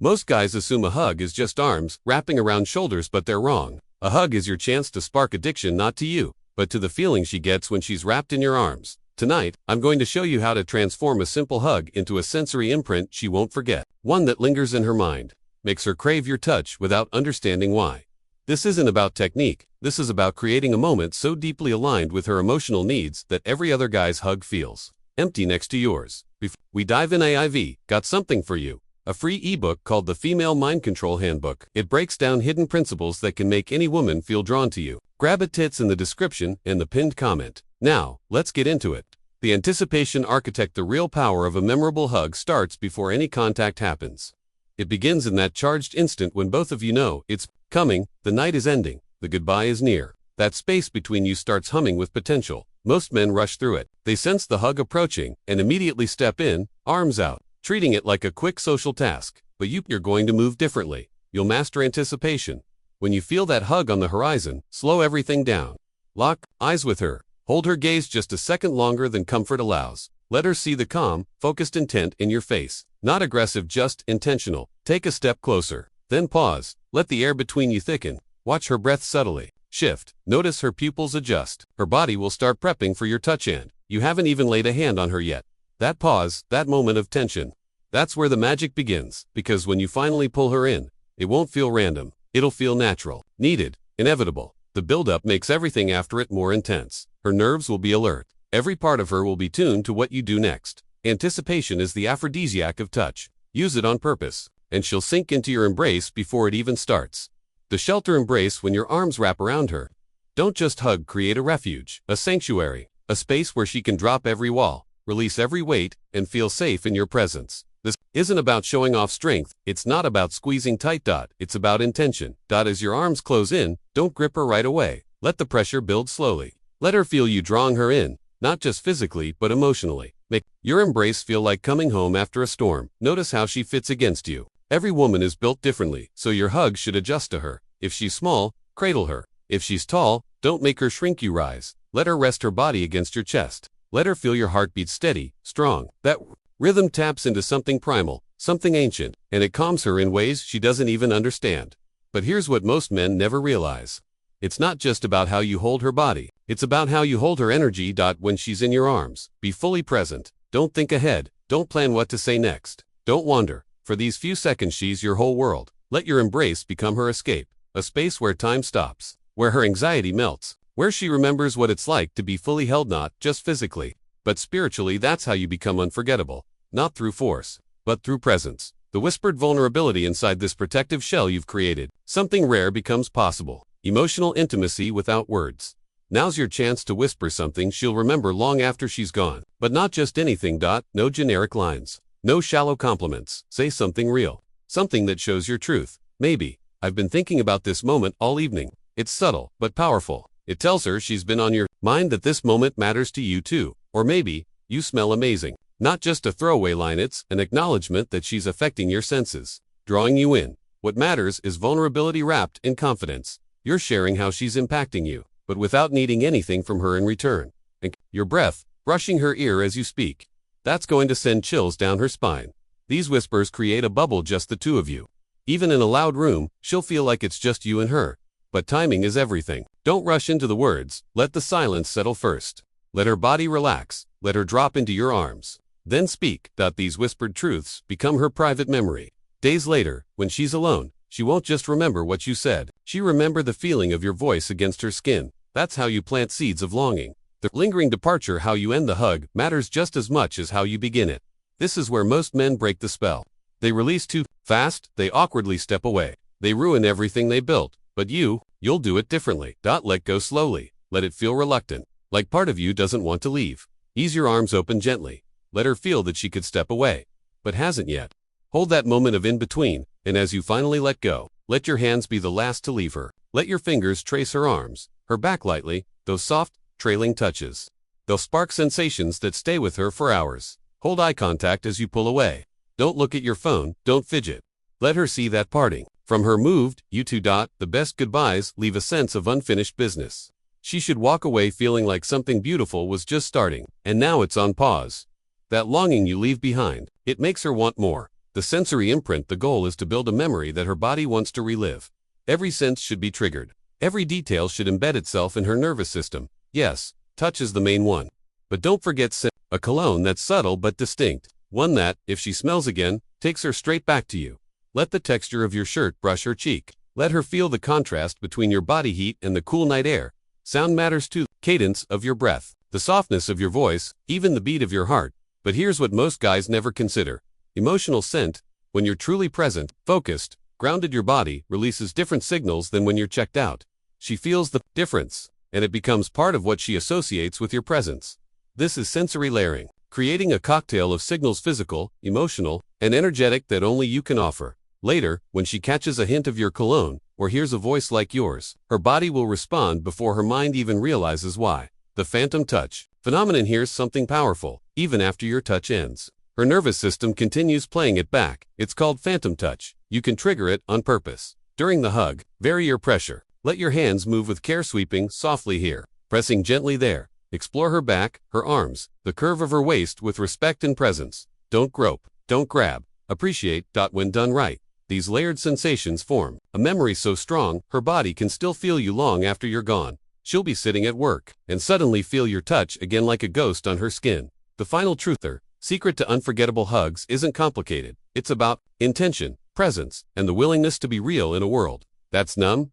Most guys assume a hug is just arms wrapping around shoulders, but they're wrong. A hug is your chance to spark addiction, not to you, but to the feeling she gets when she's wrapped in your arms. Tonight, I'm going to show you how to transform a simple hug into a sensory imprint she won't forget. One that lingers in her mind, makes her crave your touch without understanding why. This isn't about technique, this is about creating a moment so deeply aligned with her emotional needs that every other guy's hug feels empty next to yours. Before we dive in, I've got something for you. A free ebook called the Female Mind Control Handbook. It breaks down hidden principles that can make any woman feel drawn to you. Grab it's in the description and the pinned comment. Now, let's get into it. The anticipation architect. The real power of a memorable hug starts before any contact happens. It begins in that charged instant when both of you know it's coming, the night is ending, the goodbye is near. That space between you starts humming with potential. Most men rush through it. They sense the hug approaching and immediately step in, arms out, treating it like a quick social task. But you're going to move differently. You'll master anticipation. When you feel that hug on the horizon, slow everything down. Lock eyes with her. Hold her gaze just a second longer than comfort allows. Let her see the calm, focused intent in your face. Not aggressive, just intentional. Take a step closer. Then pause. Let the air between you thicken. Watch her breath subtly shift. Notice her pupils adjust. Her body will start prepping for your touch, and you haven't even laid a hand on her yet. That pause, that moment of tension, that's where the magic begins. Because when you finally pull her in, it won't feel random. It'll feel natural, needed, inevitable. The buildup makes everything after it more intense. Her nerves will be alert. Every part of her will be tuned to what you do next. Anticipation is the aphrodisiac of touch. Use it on purpose, and she'll sink into your embrace before it even starts. The shelter embrace. When your arms wrap around her, don't just hug, create a refuge, a sanctuary, a space where she can drop every wall, release every weight, and feel safe in your presence. This isn't about showing off strength, it's not about squeezing tight. It's about intention. As your arms close in, don't grip her right away. Let the pressure build slowly. Let her feel you drawing her in, not just physically but emotionally. Make your embrace feel like coming home after a storm. Notice how she fits against you. Every woman is built differently, so your hug should adjust to her. If she's small, cradle her. If she's tall, don't make her shrink you. Rise. Let her rest her body against your chest. Let her feel your heartbeat steady, strong. That rhythm taps into something primal, something ancient, and it calms her in ways she doesn't even understand. But here's what most men never realize. It's not just about how you hold her body. It's about how you hold her energy. When she's in your arms, be fully present. Don't think ahead. Don't plan what to say next. Don't wander. For these few seconds, she's your whole world. Let your embrace become her escape. A space where time stops, where her anxiety melts, where she remembers what it's like to be fully held, not just physically, but spiritually. That's how you become unforgettable. Not through force, but through presence. The whispered vulnerability inside this protective shell you've created. Something rare becomes possible. Emotional intimacy without words. Now's your chance to whisper something she'll remember long after she's gone. But not just anything. No generic lines. No shallow compliments. Say something real. Something that shows your truth. Maybe, I've been thinking about this moment all evening. It's subtle, but powerful. It tells her she's been on your mind, that this moment matters to you too. Or maybe, you smell amazing. Not just a throwaway line, it's an acknowledgement that she's affecting your senses, drawing you in. What matters is vulnerability wrapped in confidence. You're sharing how she's impacting you, but without needing anything from her in return. And your breath, brushing her ear as you speak. That's going to send chills down her spine. These whispers create a bubble, just the two of you. Even in a loud room, she'll feel like it's just you and her. But timing is everything. Don't rush into the words. Let the silence settle first. Let her body relax. Let her drop into your arms. Then speak. These whispered truths become her private memory. Days later, when she's alone, she won't just remember what you said. She'll remember the feeling of your voice against her skin. That's how you plant seeds of longing. The lingering departure, how you end the hug, matters just as much as how you begin it. This is where most men break the spell. They release too fast, they awkwardly step away. They ruin everything they built. But you'll do it differently. Let go slowly. Let it feel reluctant, like part of you doesn't want to leave. Ease your arms open gently. Let her feel that she could step away, but hasn't yet. Hold that moment of in-between, and as you finally let go, let your hands be the last to leave her. Let your fingers trace her arms, her back lightly, those soft, trailing touches. They'll spark sensations that stay with her for hours. Hold eye contact as you pull away. Don't look at your phone, don't fidget. Let her see that parting. From her moved, you two. The best goodbyes leave a sense of unfinished business. She should walk away feeling like something beautiful was just starting, and now it's on pause. That longing you leave behind, it makes her want more. The sensory imprint. The goal is to build a memory that her body wants to relive. Every sense should be triggered. Every detail should embed itself in her nervous system. Yes, touch is the main one. But don't forget scent. A cologne that's subtle but distinct. One that, if she smells again, takes her straight back to you. Let the texture of your shirt brush her cheek. Let her feel the contrast between your body heat and the cool night air. Sound matters too. Cadence of your breath, the softness of your voice, even the beat of your heart. But here's what most guys never consider. Emotional scent. When you're truly present, focused, grounded, your body releases different signals than when you're checked out. She feels the difference, and it becomes part of what she associates with your presence. This is sensory layering, creating a cocktail of signals, physical, emotional, and energetic, that only you can offer. Later, when she catches a hint of your cologne, or hears a voice like yours, her body will respond before her mind even realizes why. The phantom touch phenomenon. Here's something powerful. Even after your touch ends, her nervous system continues playing it back. It's called phantom touch. You can trigger it on purpose. During the hug, vary your pressure. Let your hands move with care, sweeping softly here, pressing gently there. Explore her back, her arms, the curve of her waist with respect and presence. Don't grope, don't grab. Appreciate. When done right, these layered sensations form a memory so strong, her body can still feel you long after you're gone. She'll be sitting at work and suddenly feel your touch again like a ghost on her skin. The final truther, secret to unforgettable hugs, isn't complicated. It's about intention, presence, and the willingness to be real in a world that's numb.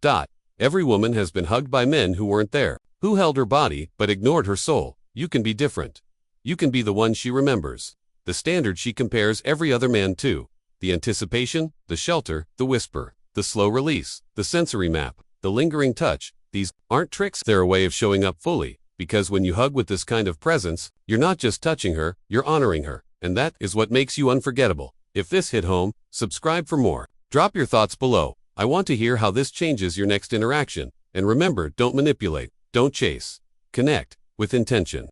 Every woman has been hugged by men who weren't there, who held her body but ignored her soul. You can be different. You can be the one she remembers, the standard she compares every other man to. The anticipation, the shelter, the whisper, the slow release, the sensory map, the lingering touch. These aren't tricks, they're a way of showing up fully, because when you hug with this kind of presence, you're not just touching her, you're honoring her, and that is what makes you unforgettable. If this hit home, subscribe for more. Drop your thoughts below. I want to hear how this changes your next interaction. And remember, don't manipulate, don't chase. Connect with intention.